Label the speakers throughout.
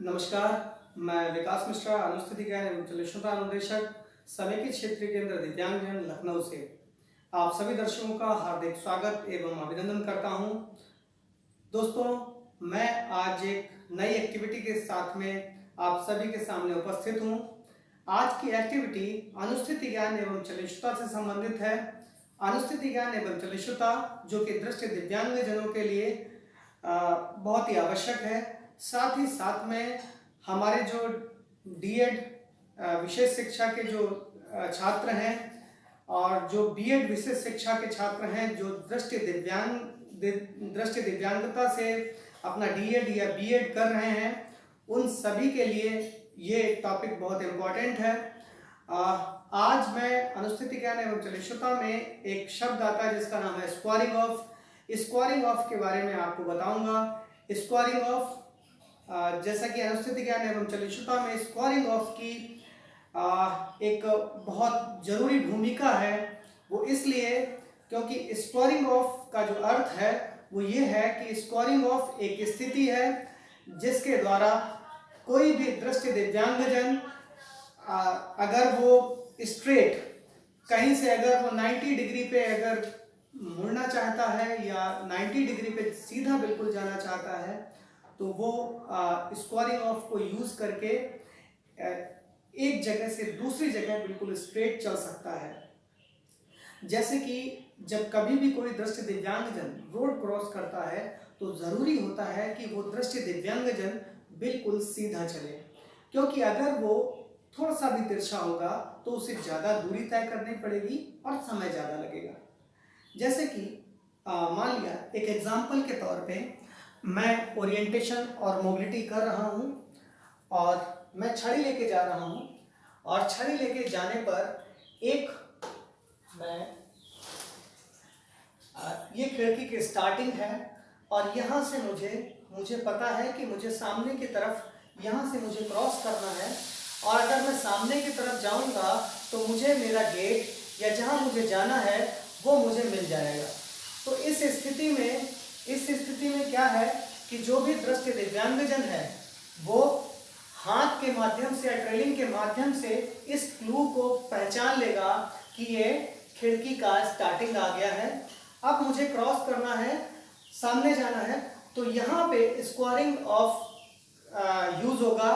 Speaker 1: नमस्कार, मैं विकास मिश्रा, अनुस्थिति ज्ञान एवं चलिष्णुता अनुदेशक, समेकित क्षेत्रीय केंद्र दिव्यांगजन लखनऊ से आप सभी दर्शकों का हार्दिक स्वागत एवं अभिनंदन करता हूं। दोस्तों, मैं आज एक नई एक्टिविटी के साथ में आप सभी के सामने उपस्थित हूं। आज की एक्टिविटी अनुस्थिति ज्ञान एवं चलिष्णुता से संबंधित है। अनुस्थिति ज्ञान एवं चलिष्णुता जो कि दृष्टि दिव्यांगजनों के लिए बहुत ही आवश्यक है। साथ ही साथ में हमारे जो डीएड विशेष शिक्षा के जो छात्र हैं और जो बीएड विशेष शिक्षा के छात्र हैं जो दृष्टि दिव्यांगता से अपना डीएड या बीएड कर रहे हैं, उन सभी के लिए ये टॉपिक बहुत इम्पोर्टेंट है। आज मैं अनुस्थिति ज्ञान एवं चलिष्णुता में एक शब्द आता है जिसका नाम है स्क्वायरिंग ऑफ। स्क्वायरिंग ऑफ के बारे में आपको बताऊंगा। स्क्वायरिंग ऑफ जैसा कि अनुस्थिति ज्ञान एवं चलिष्णुता में स्क्वायरिंग ऑफ की एक बहुत जरूरी भूमिका है। वो इसलिए क्योंकि स्क्वायरिंग ऑफ का जो अर्थ है वो ये है कि स्क्वायरिंग ऑफ एक स्थिति है जिसके द्वारा कोई भी दृष्टि दिव्यांगजन अगर वो स्ट्रेट कहीं से अगर वो 90 डिग्री पे अगर मुड़ना चाहता है या 90 डिग्री पे सीधा बिल्कुल जाना चाहता है तो वो स्क्वायरिंग ऑफ को यूज करके एक जगह से दूसरी जगह बिल्कुल स्ट्रेट चल सकता है। जैसे कि जब कभी भी कोई दृष्टि दिव्यांगजन रोड क्रॉस करता है तो जरूरी होता है कि वो दृष्टि दिव्यांगजन बिल्कुल सीधा चले, क्योंकि अगर वो थोड़ा सा भी तिरछा होगा तो उसे ज़्यादा दूरी तय करनी पड़ेगी और समय ज़्यादा लगेगा। जैसे कि मान लिया एक एग्जाम्पल के तौर पे मैं ओरिएंटेशन और मोबिलिटी कर रहा हूँ और मैं छड़ी लेके जा रहा हूँ और छड़ी लेके जाने पर एक मैं ये खिड़की की स्टार्टिंग है और यहाँ से मुझे पता है कि मुझे सामने की तरफ यहाँ से मुझे क्रॉस करना है और अगर मैं सामने की तरफ जाऊँगा तो मुझे मेरा गेट या जहाँ मुझे जाना है वो मुझे मिल जाएगा। तो इस स्थिति में क्या है कि जो भी दृष्टि दिव्यांगजन है वो हाथ के माध्यम से या ट्रेलिंग के माध्यम से इस क्लू को पहचान लेगा कि ये खिड़की का स्टार्टिंग आ गया है, अब मुझे क्रॉस करना है, सामने जाना है। तो यहाँ पे स्क्वायरिंग ऑफ यूज होगा।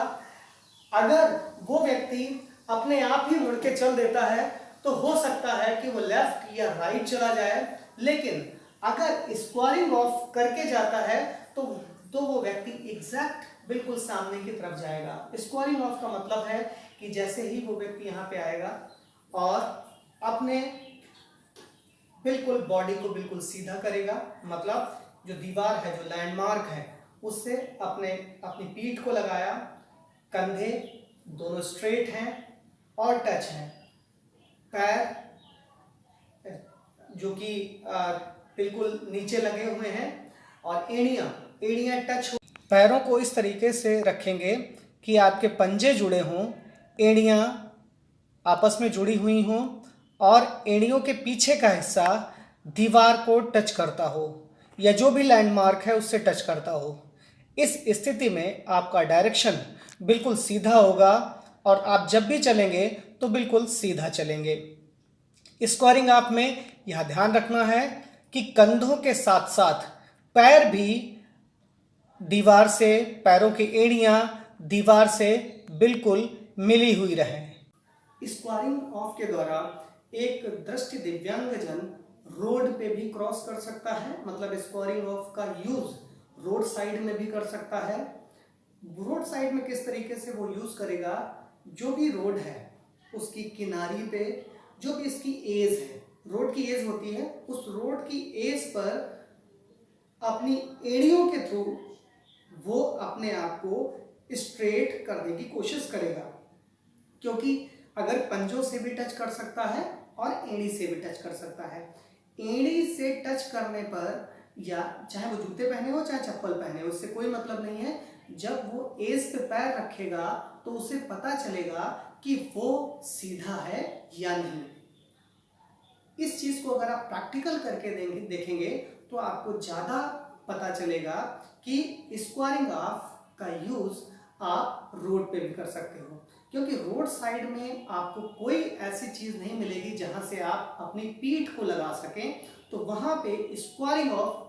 Speaker 1: अगर वो व्यक्ति अपने आप ही मुड़ के चल देता है तो हो सकता है कि वो लेफ्ट या राइट चला जाए, लेकिन अगर स्क्वायरिंग ऑफ करके जाता है तो वो व्यक्ति एग्जैक्ट बिल्कुल सामने की तरफ जाएगा। स्क्वायरिंग ऑफ का मतलब है कि जैसे ही वो व्यक्ति यहाँ पे आएगा और अपने बिल्कुल बॉडी को बिल्कुल सीधा करेगा, मतलब जो दीवार है, जो लैंडमार्क है, उससे अपनी पीठ को लगाया, कंधे दोनों स्ट्रेट हैं और टच हैं, पैर जो कि बिल्कुल नीचे लगे हुए हैं और एड़ियाँ टच हो। पैरों को इस तरीके से रखेंगे कि आपके पंजे जुड़े हों, एड़ियाँ आपस में जुड़ी हुई हों और एड़ियों के पीछे का हिस्सा दीवार को टच करता हो या जो भी लैंडमार्क है उससे टच करता हो। इस स्थिति में आपका डायरेक्शन बिल्कुल सीधा होगा और आप जब भी चलेंगे तो बिल्कुल सीधा चलेंगे। स्क्वायरिंग ऑफ में यह ध्यान रखना है कि कंधों के साथ साथ पैर भी दीवार से, पैरों की एड़ियां दीवार से बिल्कुल मिली हुई रहे। स्क्वायरिंग ऑफ के द्वारा एक दृष्टि दिव्यांगजन रोड पे भी क्रॉस कर सकता है, मतलब स्क्वायरिंग ऑफ का यूज रोड साइड में भी कर सकता है। रोड साइड में किस तरीके से वो यूज करेगा, जो भी रोड है उसकी किनारी पे जो भी इसकी एज है, रोड की एज होती है, उस रोड की एज पर अपनी एड़ियों के थ्रू वो अपने आप को स्ट्रेट करने की कोशिश करेगा, क्योंकि अगर पंजों से भी टच कर सकता है और एड़ी से भी टच कर सकता है। एड़ी से टच करने पर, या चाहे वो जूते पहने हो चाहे चप्पल पहने हो, उससे कोई मतलब नहीं है। जब वो एज पे पैर रखेगा तो उसे पता चलेगा कि वो सीधा है या नहीं। इस चीज को अगर आप प्रैक्टिकल करके देखेंगे तो आपको ज्यादा पता चलेगा कि स्क्वायरिंग ऑफ का यूज आप रोड पे भी कर सकते हो, क्योंकि रोड साइड में आपको कोई ऐसी चीज नहीं मिलेगी जहां से आप अपनी पीठ को लगा सकें। तो वहां पे स्क्वायरिंग ऑफ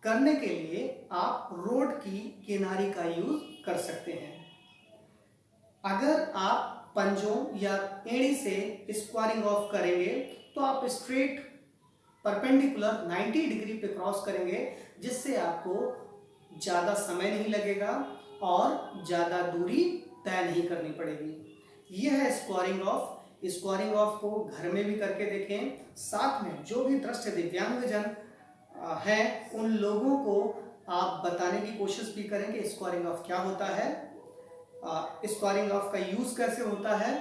Speaker 1: करने के लिए आप रोड की किनारी का यूज कर सकते हैं। अगर आप पंजों या एड़ी से स्क्वायरिंग ऑफ करेंगे तो आप स्ट्रेट परपेंडिकुलर 90 डिग्री पे क्रॉस करेंगे, जिससे आपको ज़्यादा समय नहीं लगेगा और ज़्यादा दूरी तय नहीं करनी पड़ेगी। यह है स्क्वायरिंग ऑफ। स्क्वायरिंग ऑफ को घर में भी करके देखें। साथ में जो भी दृष्टि दिव्यांगजन हैं उन लोगों को आप बताने की कोशिश भी करें कि स्क्वायरिंग ऑफ क्या होता है, स्क्वायरिंग ऑफ का यूज कैसे होता है।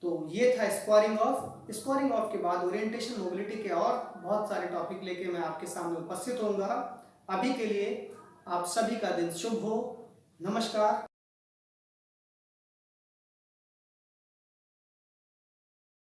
Speaker 1: तो ये था स्क्वायरिंग ऑफ। स्क्वायरिंग ऑफ के बाद ओरिएंटेशन मोबिलिटी के और बहुत सारे टॉपिक लेके मैं आपके सामने उपस्थित होऊंगा। अभी के लिए आप सभी का दिन शुभ हो। नमस्कार।